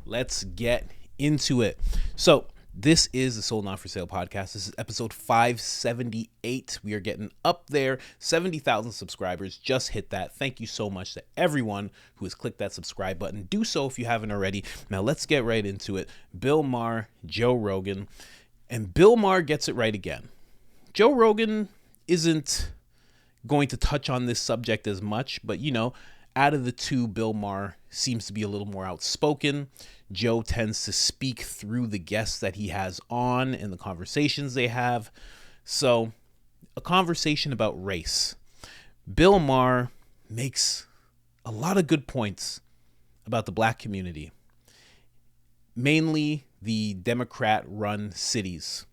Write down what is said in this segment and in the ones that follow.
let's get into it. So this is the Sold Not For Sale podcast. This is episode 578. We are getting up there. 70,000 subscribers. Just hit that. Thank you so much to everyone who has clicked that subscribe button. Do so if you haven't already. Now let's get right into it. Bill Maher, Joe Rogan. And Bill Maher gets it right again. Joe Rogan isn't going to touch on this subject as much, but out of the two, Bill Maher seems to be a little more outspoken. Joe tends to speak through the guests that he has on and the conversations they have. So, a conversation about race. Bill Maher makes a lot of good points about the black community, mainly the Democrat-run cities,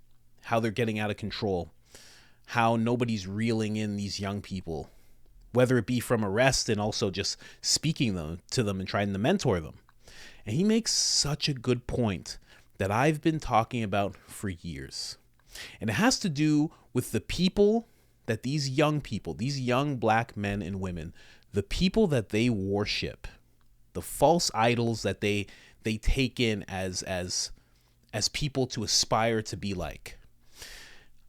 how they're getting out of control, how nobody's reeling in these young people, whether it be from arrest and also just speaking to them and trying to mentor them. And he makes such a good point that I've been talking about for years. And it has to do with the people that these young people, these young black men and women, the people that they worship, the false idols that they take in as people to aspire to be like.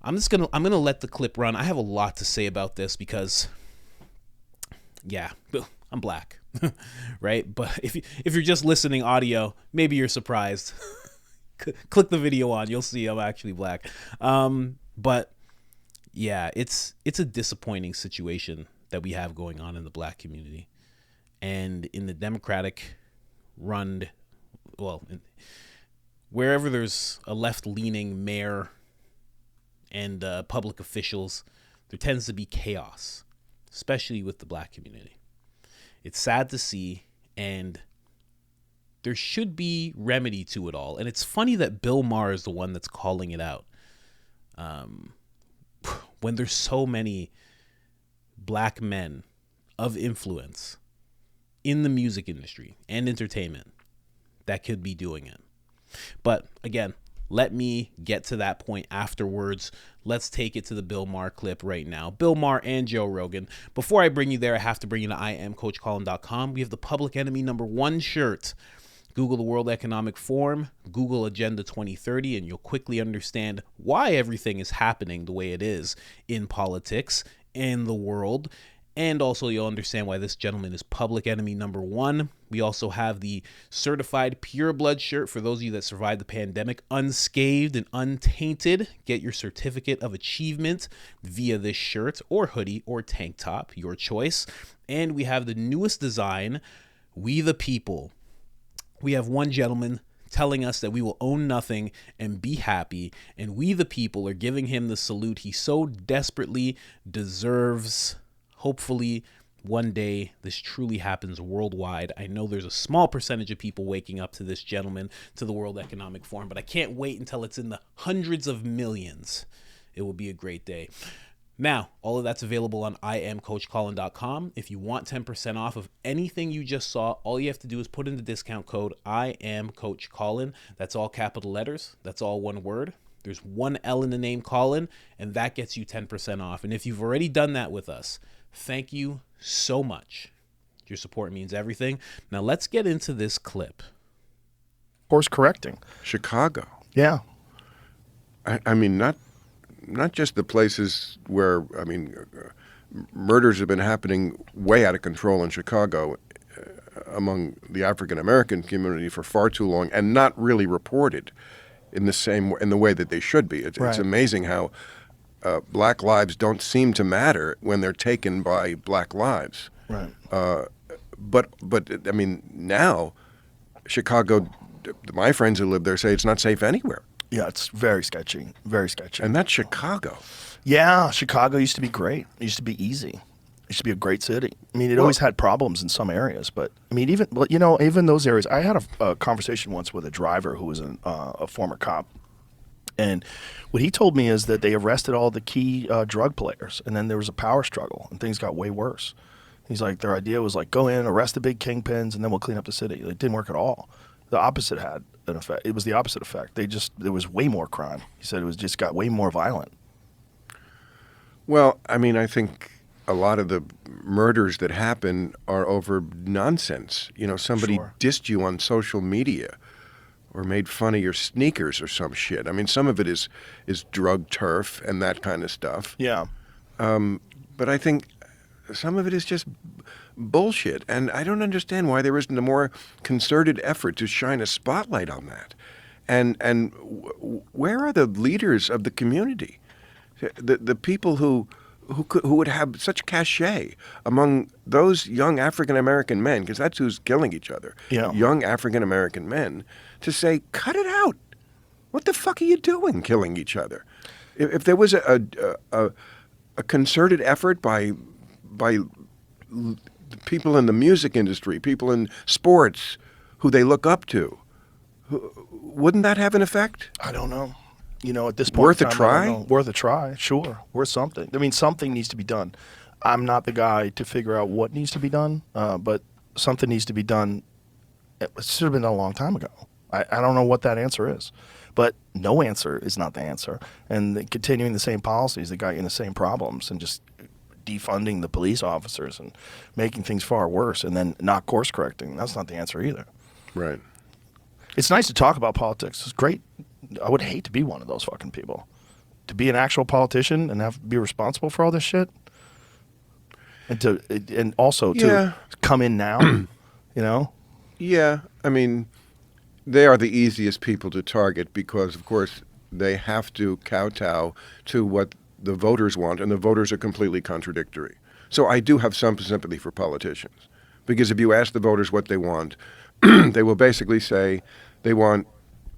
I'm gonna let the clip run. I have a lot to say about this because I'm black, right? But if you're just listening audio, maybe you're surprised. Click the video on, you'll see I'm actually black. But yeah, it's a disappointing situation that we have going on in the black community, and in the Democratic run, wherever there's a left-leaning mayor and public officials, there tends to be chaos, especially with the black community. It's sad to see, and there should be remedy to it all. And it's funny that Bill Maher is the one that's calling it out. When there's so many black men of influence in the music industry and entertainment that could be doing it. But again, let me get to that point afterwards. Let's take it to the Bill Maher clip right now. Bill Maher and Joe Rogan. Before I bring you there, I have to bring you to IamCoachColin.com. We have the Public Enemy #1 shirt. Google the World Economic Forum, Google Agenda 2030, and you'll quickly understand why everything is happening the way it is in politics and the world. And also you'll understand why this gentleman is public enemy #1. We also have the certified pure blood shirt for those of you that survived the pandemic, unscathed and untainted. Get your certificate of achievement via this shirt or hoodie or tank top, your choice. And we have the newest design, We the People. We have one gentleman telling us that we will own nothing and be happy, and we the people are giving him the salute he so desperately deserves. Hopefully, one day this truly happens worldwide. I know there's a small percentage of people waking up to this gentleman, to the World Economic Forum, but I can't wait until it's in the hundreds of millions. It will be a great day. Now, all of that's available on IamCoachColin.com. If you want 10% off of anything you just saw, all you have to do is put in the discount code IamCoachColin. That's all capital letters. That's all one word. There's one L in the name Colin, and that gets you 10% off. And if you've already done that with us, thank you so much. Your support means everything. Now let's get into this clip. Course correcting. Chicago. Yeah. I mean, not just the places where, murders have been happening way out of control in Chicago among the African-American community for far too long and not really reported in the way that they should be. It's amazing how black lives don't seem to matter when they're taken by black lives. Right. But I mean, now Chicago, my friends who live there say it's not safe anywhere. Yeah, it's very sketchy. Very sketchy. And that's Chicago. Yeah, Chicago used to be great. It used to be easy. It used to be a great city. I mean, it always had problems in some areas, but I mean, even those areas. I had a conversation once with a driver who was a former cop, and what he told me is that they arrested all the key drug players, and then there was a power struggle, and things got way worse. He's like, their idea was like, go in, arrest the big kingpins, and then we'll clean up the city. It didn't work at all. The opposite had an effect. It was the opposite effect. There was way more crime. He said it just got way more violent. Well, I mean, I think a lot of the murders that happen are over nonsense. You know, somebody dissed you on social media or made fun of your sneakers or some shit. I mean, some of it is drug turf and that kind of stuff. Yeah. But I think some of it is just bullshit. And I don't understand why there isn't a more concerted effort to shine a spotlight on that. And where are the leaders of the community? The people who would have such cachet among those young African-American men, because that's who's killing each other, young African-American men, to say, cut it out. What the fuck are you doing killing each other? If there was a concerted effort by people in the music industry, people in sports who they look up to, wouldn't that have an effect? I don't know. You know, at this point, worth a try. Worth a try, sure. Worth something. I mean, something needs to be done. I'm not the guy to figure out what needs to be done, but something needs to be done. It should have been done a long time ago. I don't know what that answer is, but no answer is not the answer. And continuing the same policies that got you in the same problems, and just defunding the police officers and making things far worse, and then not course correcting. That's not the answer either. Right. It's nice to talk about politics. It's great. I would hate to be one of those fucking people. To be an actual politician and have to be responsible for all this shit. And also to come in now, you know? Yeah. I mean, they are the easiest people to target because, of course, they have to kowtow to what the voters want, and the voters are completely contradictory. So I do have some sympathy for politicians, because if you ask the voters what they want, they will basically say they want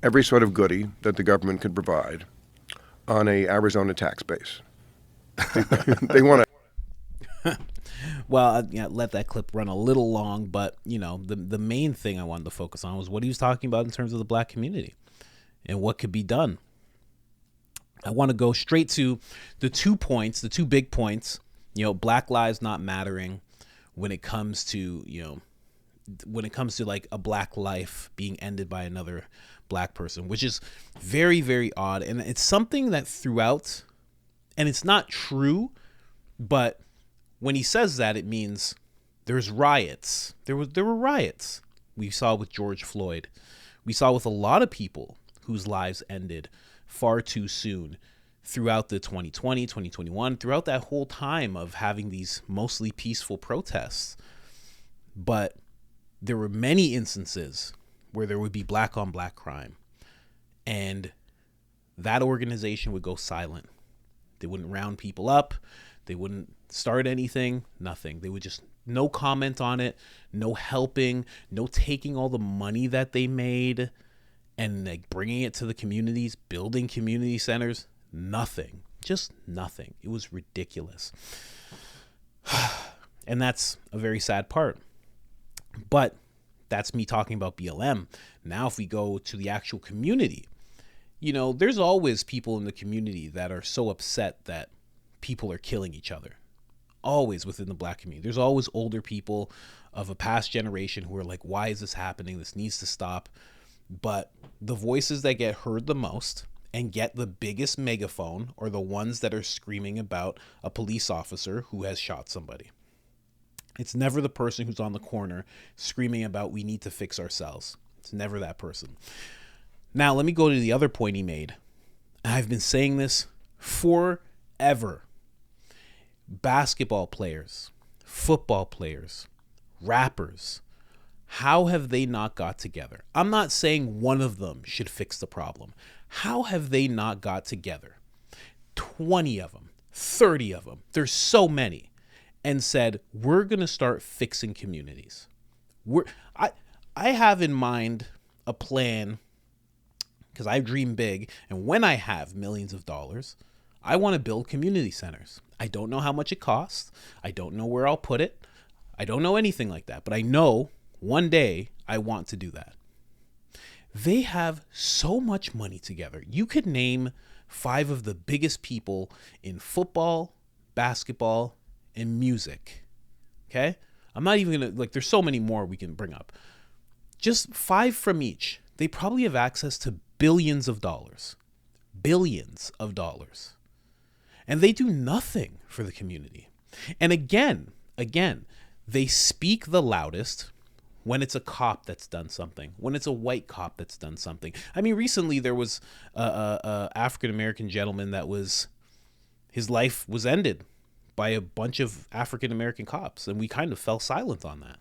every sort of goodie that the government can provide on a Arizona tax base. They want to. Well, let that clip run a little long, but you know, the main thing I wanted to focus on was what he was talking about in terms of the black community and what could be done. I want to go straight to the 2 points, the 2 big points. You know, Black lives not mattering when it comes to, you know, when it comes to like a black life being ended by another black person, which is very, very odd. And it's something that throughout, and it's not true, but when he says that, it means there's riots. There were riots. We saw with George Floyd. We saw with a lot of people whose lives ended far too soon throughout the 2020, 2021, throughout that whole time of having these mostly peaceful protests. But there were many instances where there would be black on black crime, and that organization would go silent. They wouldn't round people up. They wouldn't start anything, nothing. They would just, no comment on it, no helping, no taking all the money that they made and like bringing it to the communities, building community centers, nothing, just nothing. It was ridiculous. And that's a very sad part. But that's me talking about BLM. Now, if we go to the actual community, you know, there's always people in the community that are so upset that people are killing each other. Always within the black community. There's always older people of a past generation who are like, why is this happening? This needs to stop. But the voices that get heard the most and get the biggest megaphone are the ones that are screaming about a police officer who has shot somebody. It's never the person who's on the corner screaming about we need to fix ourselves. It's never that person. Now, let me go to the other point he made. I've been saying this forever. Basketball players, football players, rappers, how have they not got together? I'm not saying one of them should fix the problem. How have they not got together? 20 of them, 30 of them, there's so many, and said, we're going to start fixing communities. I have in mind a plan, because I dream big, and when I have millions of dollars, I want to build community centers. I don't know how much it costs. I don't know where I'll put it. I don't know anything like that, but I know one day I want to do that. They have so much money together. You could name 5 of the biggest people in football, basketball, and music. Okay? I'm not even going to, like, there's so many more we can bring up. Just 5 from each. They probably have access to billions of dollars. Billions of dollars. And they do nothing for the community. And again, they speak the loudest when it's a cop that's done something, when it's a white cop that's done something. I mean, recently there was a African-American gentleman that his life was ended by a bunch of African-American cops, and we kind of fell silent on that.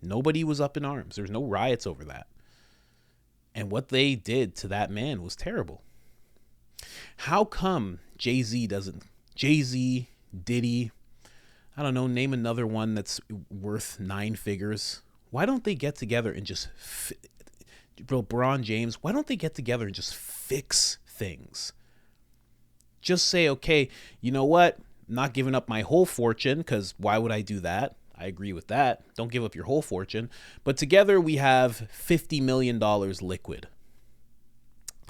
Nobody was up in arms. There's no riots over that. And what they did to that man was terrible. How come Jay-Z, Diddy, I don't know, name another one that's worth 9 figures. Why don't they get together and just, LeBron James, why don't they get together and just fix things? Just say, okay, you know what? I'm not giving up my whole fortune, because why would I do that? I agree with that. Don't give up your whole fortune. But together we have $50 million liquid.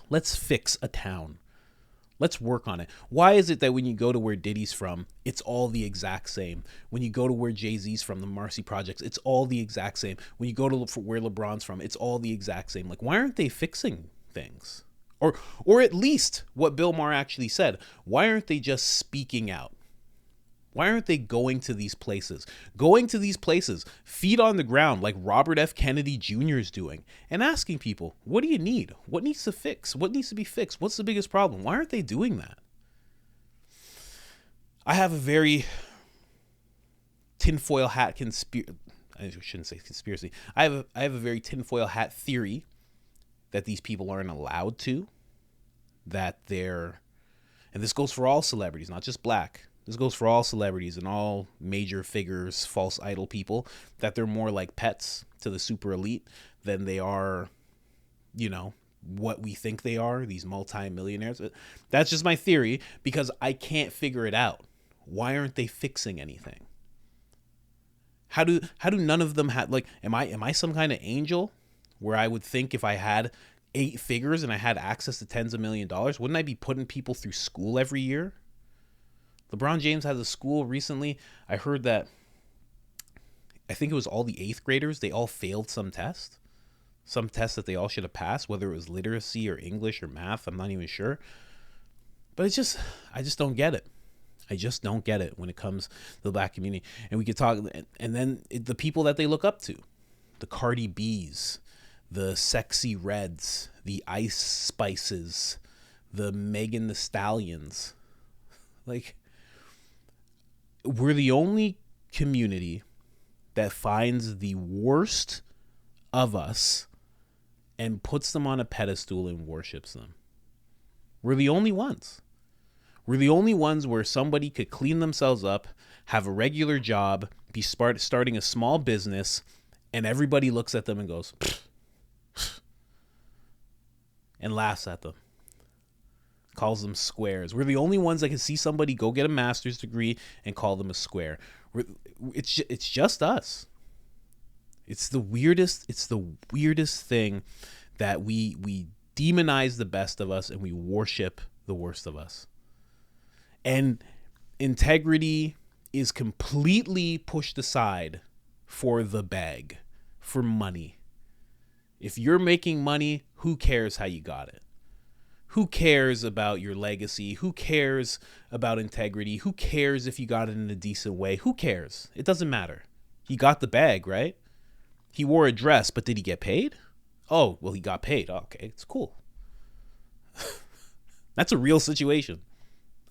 Let's fix a town. Let's work on it. Why is it that when you go to where Diddy's from, it's all the exact same? When you go to where Jay-Z's from, the Marcy Projects, it's all the exact same. When you go to where LeBron's from, it's all the exact same. Like, why aren't they fixing things? Or at least what Bill Maher actually said. Why aren't they just speaking out? Why aren't they going to these places? Going to these places, feet on the ground, like Robert F. Kennedy Jr. is doing, and asking people, what do you need? What needs to fix? What needs to be fixed? What's the biggest problem? Why aren't they doing that? I have a very tinfoil hat I shouldn't say conspiracy. I have a very tinfoil hat theory that these people aren't allowed to, and this goes for all celebrities, not just black. This goes for all celebrities and all major figures, false idol people, that they're more like pets to the super elite than they are, what we think they are, these multi-millionaires. That's just my theory, because I can't figure it out. Why aren't they fixing anything? How do none of them have, like, am I some kind of angel where I would think if I had 8 figures and I had access to tens of $millions, wouldn't I be putting people through school every year? LeBron James has a school recently. I heard that, I think it was all the 8th graders, they all failed some test that they all should have passed, whether it was literacy or English or math. I'm not even sure. But I just don't get it. I just don't get it when it comes to the black community. And we could talk, and then the people that they look up to, the Cardi B's, the Sexy Reds, the Ice Spices, the Megan the Stallions. Like, we're the only community that finds the worst of us and puts them on a pedestal and worships them. We're the only ones. We're the only ones where somebody could clean themselves up, have a regular job, be starting a small business, and everybody looks at them and goes, and laughs at them. Calls them squares. We're the only ones that can see somebody go get a master's degree and call them a square. It's just us. It's the weirdest thing that we demonize the best of us and we worship the worst of us. And integrity is completely pushed aside for the bag, for money. If you're making money, who cares how you got it? Who cares about your legacy? Who cares about integrity? Who cares if you got it in a decent way? Who cares? It doesn't matter. He got the bag, right? He wore a dress, but did he get paid? Oh, well, he got paid. Oh, okay, it's cool. That's a real situation.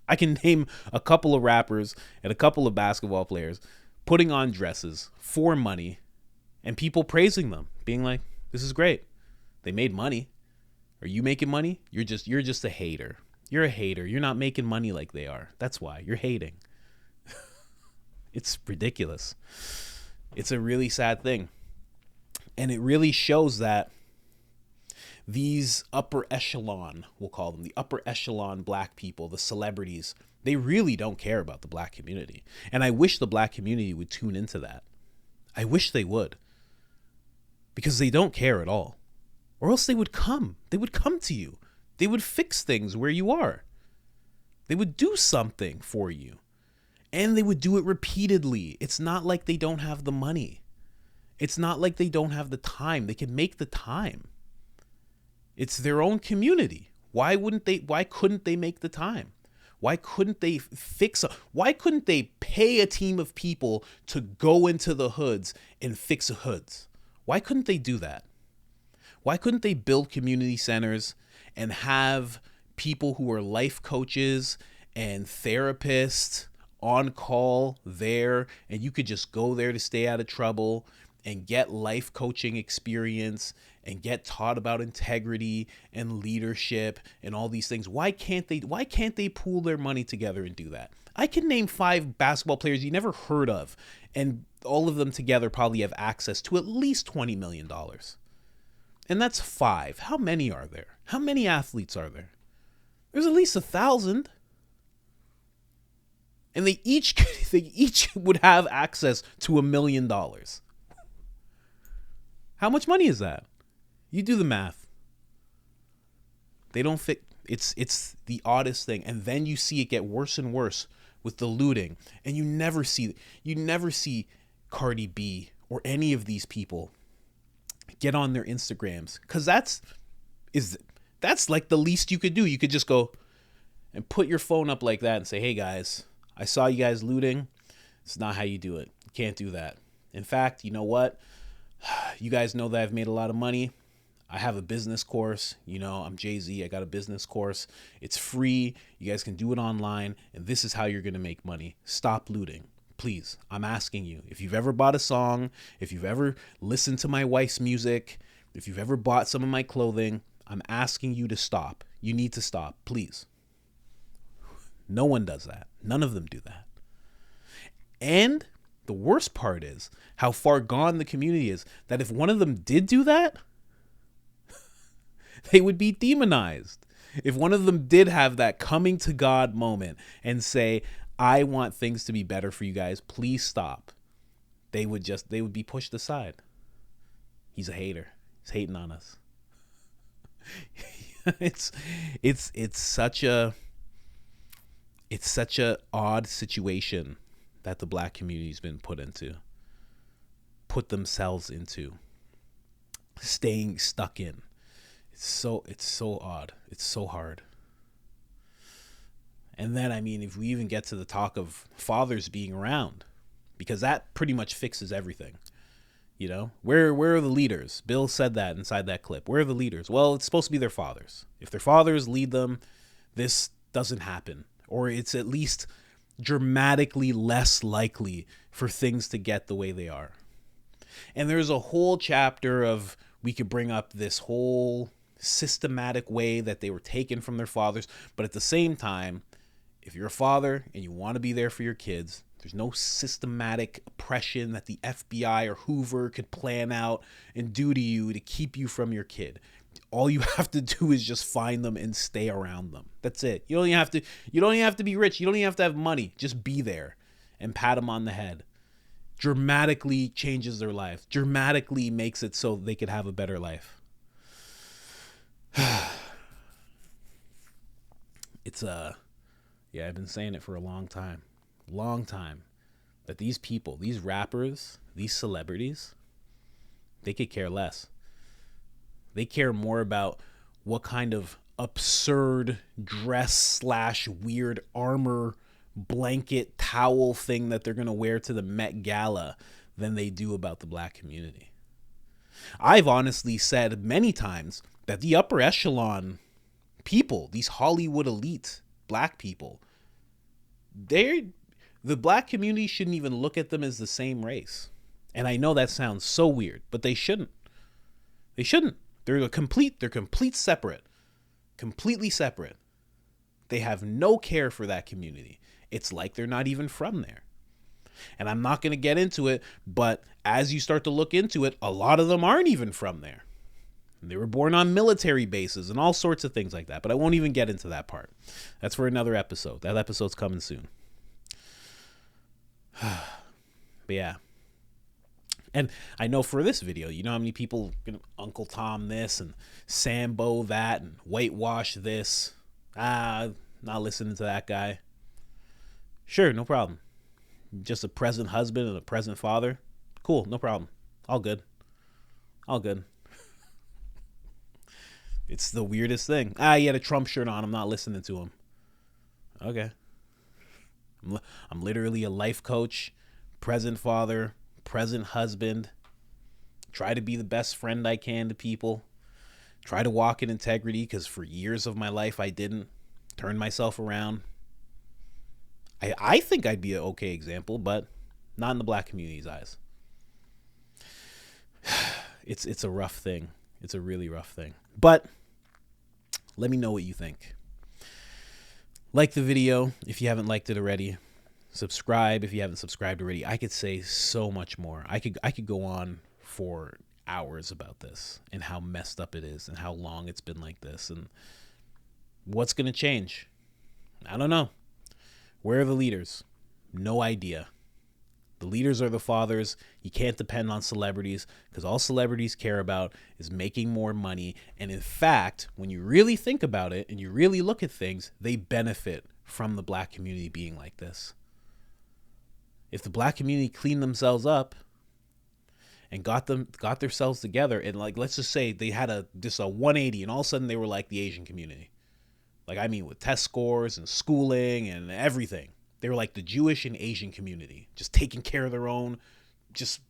I can name a couple of rappers and a couple of basketball players putting on dresses for money and people praising them, being like, this is great. They made money. Are you making money? You're just a hater. You're a hater. You're not making money like they are. That's why you're hating. It's ridiculous. It's a really sad thing. And it really shows that these upper echelon, we'll call them the upper echelon black people, the celebrities, they really don't care about the black community. And I wish the black community would tune into that. I wish they would. Because they don't care at all. Or else they would come. They would come to you. They would fix things where you are. They would do something for you. And they would do it repeatedly. It's not like they don't have the money. It's not like they don't have the time. They can make the time. It's their own community. Why couldn't they make the time? Why couldn't they why couldn't they pay a team of people to go into the hoods and fix hoods? Why couldn't they do that? Why couldn't they build community centers and have people who are life coaches and therapists on call there, and you could just go there to stay out of trouble and get life coaching experience and get taught about integrity and leadership and all these things? Why can't they pool their money together and do that? I can name 5 basketball players you never heard of, and all of them together probably have access to at least $20 million. And that's 5. How many are there? How many athletes are there? There's at least 1,000. And they each would have access to $1 million. How much money is that? You do the math. They don't fit. It's the oddest thing. And then you see it get worse and worse with the looting. And you never see Cardi B or any of these people get on their Instagrams, because that's like the least you could do. You could just go and put your phone up like that and say, hey guys, I saw you guys looting. It's not how you do it. You can't do that. In fact, you know what? You guys know that I've made a lot of money. I have a business course. I'm Jay-Z. I got a business course. It's free. You guys can do it online. And this is how you're going to make money. Stop looting. Please, I'm asking you. If you've ever bought a song, if you've ever listened to my wife's music, if you've ever bought some of my clothing, I'm asking you to stop. You need to stop, please. No one does that. None of them do that. And the worst part is how far gone the community is, that if one of them did do that, they would be demonized. If one of them did have that coming to God moment and say, I want things to be better for you guys, please stop, they would be pushed aside. He's a hater. He's hating on us. It's such a odd situation that the black community's been put themselves into, staying stuck in. It's so odd. It's so hard. And then, if we even get to the talk of fathers being around, because that pretty much fixes everything. Where are the leaders? Bill said that inside that clip. Where are the leaders? Well, it's supposed to be their fathers. If their fathers lead them, this doesn't happen. Or it's at least dramatically less likely for things to get the way they are. And there's a whole chapter of, we could bring up this whole systematic way that they were taken from their fathers. But at the same time, if you're a father and you want to be there for your kids, there's no systematic oppression that the FBI or Hoover could plan out and do to you to keep you from your kid. All you have to do is just find them and stay around them. That's it. You don't even have to be rich. You don't even have to have money. Just be there and pat them on the head. Dramatically changes their life. Dramatically makes it so they could have a better life. I've been saying it for a long time, that these people, these rappers, these celebrities, they could care less. They care more about what kind of absurd dress / weird armor blanket towel thing that they're going to wear to the Met Gala than they do about the black community. I've honestly said many times that the upper echelon people, these Hollywood elite black people, the black community shouldn't even look at them as the same race. And I know that sounds so weird, but they shouldn't. They shouldn't. They're completely separate. They have no care for that community. It's like they're not even from there. And I'm not going to get into it, but as you start to look into it, a lot of them aren't even from there. They were born on military bases and all sorts of things like that. But I won't even get into that part. That's for another episode. That episode's coming soon. But yeah. And I know for this video, you know how many people Uncle Tom this and Sambo that and whitewash this. Not listening to that guy. Sure, no problem. Just a present husband and a present father. Cool, no problem. All good. It's the weirdest thing. He had a Trump shirt on. I'm not listening to him. Okay. I'm literally a life coach, present father, present husband, Try to be the best friend I can to people. Try to walk in integrity, because for years of my life I didn't. Turn myself around. I think I'd be an okay example, but not in the black community's eyes. It's a rough thing. It's a really rough thing. But let me know what you think. Like the video if you haven't liked it already. Subscribe if you haven't subscribed already. I could say so much more. I could go on for hours about this and how messed up it is and how long it's been like this and what's going to change. I don't know. Where are the leaders? No idea. The leaders are the fathers. You can't depend on celebrities, because all celebrities care about is making more money. And in fact, when you really think about it and you really look at things, they benefit from the black community being like this. If the black community cleaned themselves up and got themselves together, and like, let's just say they had just a 180 and all of a sudden they were like the Asian community. Like, I mean, with test scores and schooling and everything. They were like the Jewish and Asian community, just taking care of their own, just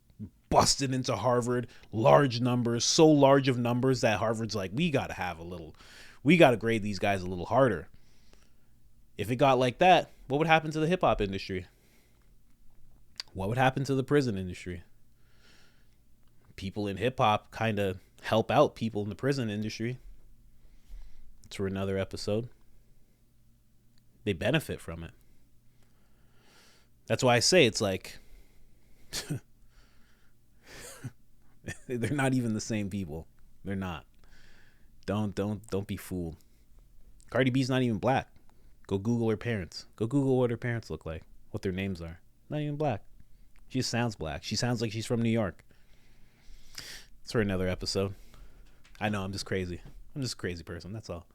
busted into Harvard, large numbers, so large of numbers that Harvard's like, we got to grade these guys a little harder. If it got like that, what would happen to the hip hop industry? What would happen to the prison industry? People in hip hop kind of help out people in the prison industry. It's for another episode. They benefit from it. That's why I say it's like they're not even the same people. They're not. Don't be fooled. Cardi B's not even black. Go Google her parents. Go Google what her parents look like, what their names are. Not even black. She just sounds black. She sounds like she's from New York. It's for another episode. I know, I'm just crazy. I'm just a crazy person. That's all.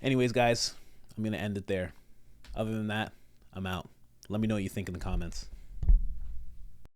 Anyways, guys, I'm going to end it there. Other than that, I'm out. Let me know what you think in the comments.